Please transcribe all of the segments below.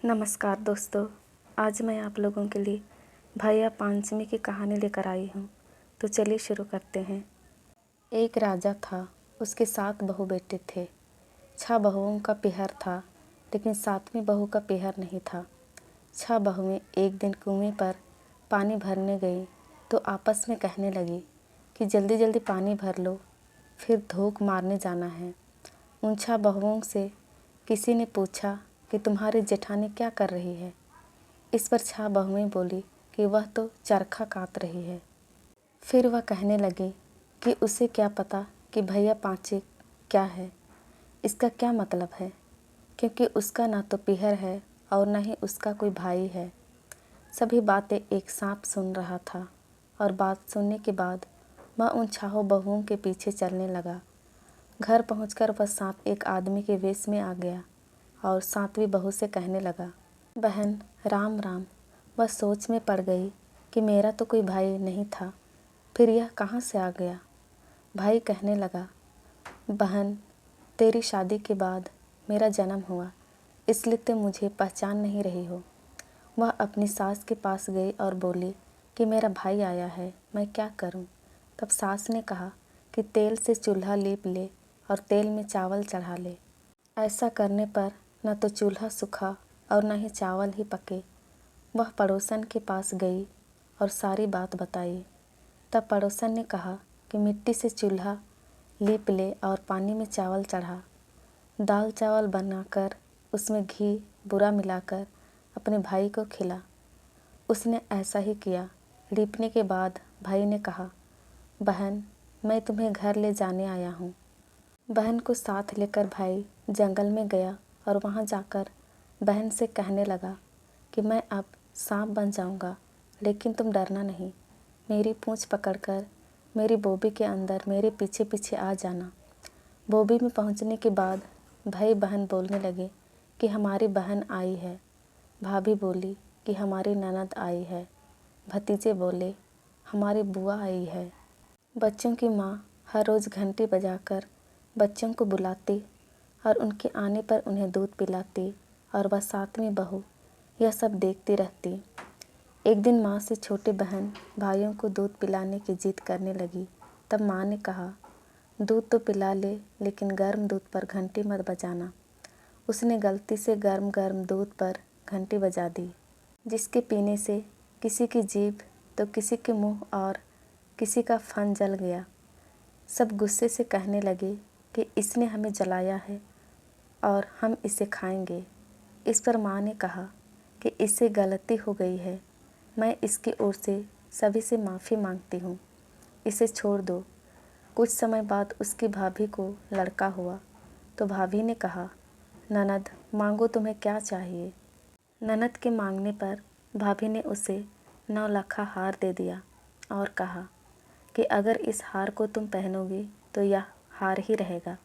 नमस्कार दोस्तों, आज मैं आप लोगों के लिए भैया पांचमी की कहानी लेकर आई हूँ। तो चलिए शुरू करते हैं। एक राजा था, उसके 7 बहू बेटे थे। 6 बहुओं का पीहर था, लेकिन 7वीं बहू का पीहर नहीं था। 6 बहुएं एक दिन कुएं पर पानी भरने गई तो आपस में कहने लगी कि जल्दी जल्दी पानी भर लो, फिर धोख मारने जाना है। उन 6 बहुओं से किसी ने पूछा कि तुम्हारी जेठानी क्या कर रही है। इस पर 6 बहुएं बोली कि वह तो चरखा कात रही है। फिर वह कहने लगी कि उसे क्या पता कि भैया पांचे क्या है, इसका क्या मतलब है, क्योंकि उसका ना तो पीहर है और न ही उसका कोई भाई है। सभी बातें एक सांप सुन रहा था और बात सुनने के बाद वह उन 6 बहुओं के पीछे चलने लगा। घर पहुंचकर वह सांप एक आदमी के वेश में आ गया और 7वीं बहू से कहने लगा, बहन राम राम। वह सोच में पड़ गई कि मेरा तो कोई भाई नहीं था, फिर यह कहाँ से आ गया। भाई कहने लगा, बहन तेरी शादी के बाद मेरा जन्म हुआ, इसलिए तुम मुझे पहचान नहीं रही हो। वह अपनी सास के पास गई और बोली कि मेरा भाई आया है, मैं क्या करूं। तब सास ने कहा कि तेल से चूल्हा लीप ले और तेल में चावल चढ़ा ले। ऐसा करने पर न तो चूल्हा सूखा और न ही चावल ही पके। वह पड़ोसन के पास गई और सारी बात बताई। तब पड़ोसन ने कहा कि मिट्टी से चूल्हा लीप ले और पानी में चावल चढ़ा। दाल चावल बनाकर उसमें घी बुरा मिलाकर अपने भाई को खिला। उसने ऐसा ही किया। लीपने के बाद भाई ने कहा, बहन मैं तुम्हें घर ले जाने आया हूँ। बहन को साथ लेकर भाई जंगल में गया और वहाँ जाकर बहन से कहने लगा कि मैं अब सांप बन जाऊँगा, लेकिन तुम डरना नहीं। मेरी पूँछ पकड़कर मेरी बोबी के अंदर मेरे पीछे पीछे आ जाना। बोबी में पहुँचने के बाद भाई बहन बोलने लगे कि हमारी बहन आई है। भाभी बोली कि हमारी ननद आई है। भतीजे बोले हमारी बुआ आई है। बच्चों की माँ हर रोज़ घंटी बजाकर बच्चों को बुलाती और उनके आने पर उन्हें दूध पिलाती और वह 7वीं बहू यह सब देखती रहती। एक दिन माँ से छोटी बहन भाइयों को दूध पिलाने की जिद करने लगी। तब माँ ने कहा, दूध तो पिला ले, लेकिन गर्म दूध पर घंटी मत बजाना। उसने गलती से गर्म गर्म दूध पर घंटी बजा दी, जिसके पीने से किसी की जीभ तो किसी के मुंह और किसी का फन जल गया। सब गुस्से से कहने लगे कि इसने हमें जलाया है और हम इसे खाएंगे। इस पर माँ ने कहा कि इससे गलती हो गई है, मैं इसकी ओर से सभी से माफ़ी मांगती हूँ, इसे छोड़ दो। कुछ समय बाद उसकी भाभी को लड़का हुआ तो भाभी ने कहा, ननद मांगो तुम्हें क्या चाहिए। ननद के मांगने पर भाभी ने उसे 9 लाखा हार दे दिया और कहा कि अगर इस हार को तुम पहनोगी तो यह हार ही रहेगा,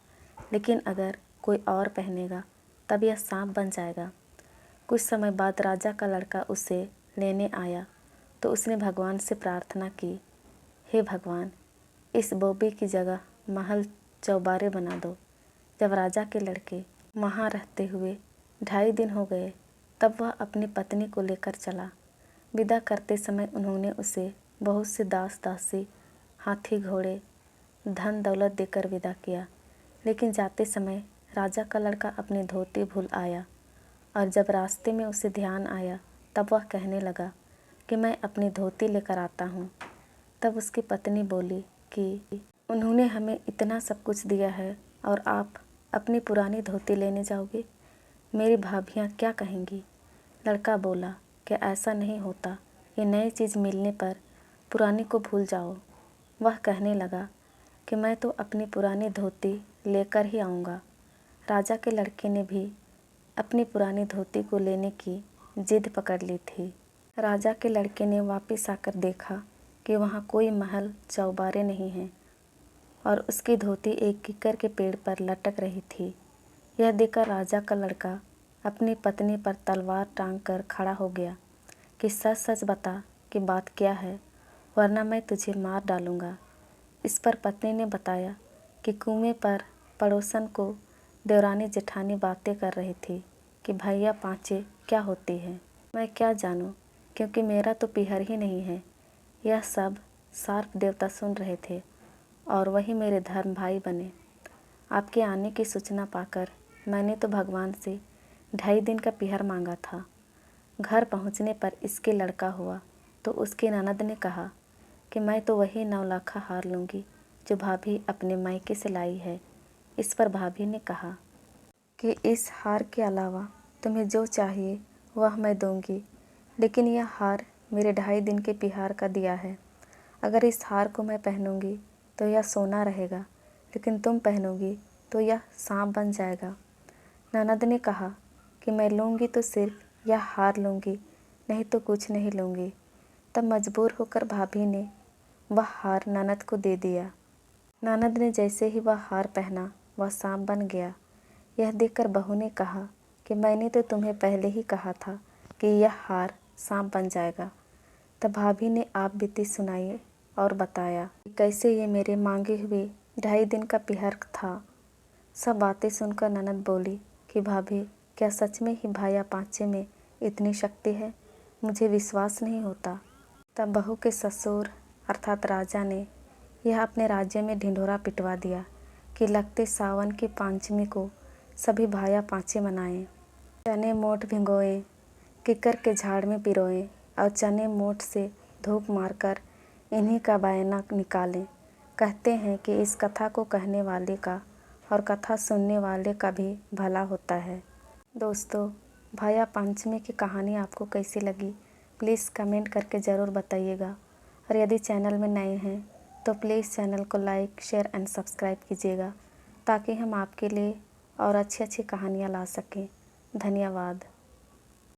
लेकिन अगर कोई और पहनेगा तब यह सांप बन जाएगा। कुछ समय बाद राजा का लड़का उसे लेने आया तो उसने भगवान से प्रार्थना की, हे भगवान इस बोबी की जगह महल चौबारे बना दो। जब राजा के लड़के वहाँ रहते हुए 2.5 दिन हो गए तब वह अपनी पत्नी को लेकर चला। विदा करते समय उन्होंने उसे बहुत से दास दासी, हाथी घोड़े, धन दौलत देकर विदा किया। लेकिन जाते समय राजा का लड़का अपनी धोती भूल आया और जब रास्ते में उसे ध्यान आया तब वह कहने लगा कि मैं अपनी धोती लेकर आता हूँ। तब उसकी पत्नी बोली कि उन्होंने हमें इतना सब कुछ दिया है और आप अपनी पुरानी धोती लेने जाओगे, मेरी भाभियाँ क्या कहेंगी। लड़का बोला कि ऐसा नहीं होता, ये नई चीज़ मिलने पर पुरानी को भूल जाओ। वह कहने लगा कि मैं तो अपनी पुरानी धोती लेकर ही आऊँगा। राजा के लड़के ने भी अपनी पुरानी धोती को लेने की जिद पकड़ ली थी। राजा के लड़के ने वापस आकर देखा कि वहाँ कोई महल चौबारे नहीं हैं और उसकी धोती एक किक्कर के पेड़ पर लटक रही थी। यह देखकर राजा का लड़का अपनी पत्नी पर तलवार टांग कर खड़ा हो गया कि सच सच बता कि बात क्या है, वरना मैं तुझे मार डालूँगा। इस पर पत्नी ने बताया कि कुएं पर पड़ोसन को देवरानी जेठानी बातें कर रही थी कि भैया पांचे क्या होती है। मैं क्या जानूं, क्योंकि मेरा तो पीहर ही नहीं है। यह सब सार्प देवता सुन रहे थे और वही मेरे धर्म भाई बने। आपके आने की सूचना पाकर मैंने तो भगवान से 2.5 दिन का पीहर मांगा था। घर पहुंचने पर इसके लड़का हुआ तो उसकी ननद ने कहा कि मैं तो वही 9 लाखा हार लूँगी जो भाभी अपने मायके से लाई है। इस पर भाभी ने कहा कि इस हार के अलावा तुम्हें जो चाहिए वह मैं दूंगी, लेकिन यह हार मेरे 2.5 दिन के पीहर का दिया है। अगर इस हार को मैं पहनूंगी तो यह सोना रहेगा, लेकिन तुम पहनोगी तो यह सांप बन जाएगा। ननद ने कहा कि मैं लूँगी तो सिर्फ यह हार लूँगी, नहीं तो कुछ नहीं लूँगी। तब मजबूर होकर भाभी ने वह हार ननद को दे दिया। ननद ने जैसे ही वह हार पहना वह सांप बन गया। यह देखकर बहू ने कहा कि मैंने तो तुम्हें पहले ही कहा था कि यह हार सांप बन जाएगा। तब भाभी ने आप बीती सुनाई और बताया कि कैसे ये मेरे मांगे हुए 2.5 दिन का पीहर था। सब बातें सुनकर ननद बोली कि भाभी, क्या सच में ही भाया पांचे में इतनी शक्ति है? मुझे विश्वास नहीं होता। तब बहू के ससुर अर्थात राजा ने यह अपने राज्य में ढिंढोरा पिटवा दिया कि लगते सावन की पंचमी को सभी भाया पांचे मनाएं। चने मोट भिगोएं, किकर के झाड़ में पिरोएं और चने मोट से धूप मारकर इन्हीं का बयाना निकालें। कहते हैं कि इस कथा को कहने वाले का और कथा सुनने वाले का भी भला होता है। दोस्तों, भाया पंचमी की कहानी आपको कैसी लगी प्लीज़ कमेंट करके ज़रूर बताइएगा। और यदि चैनल में नए हैं तो प्लीज़ चैनल को लाइक, शेयर एंड सब्सक्राइब कीजिएगा ताकि हम आपके लिए और अच्छी अच्छी कहानियाँ ला सकें। धन्यवाद।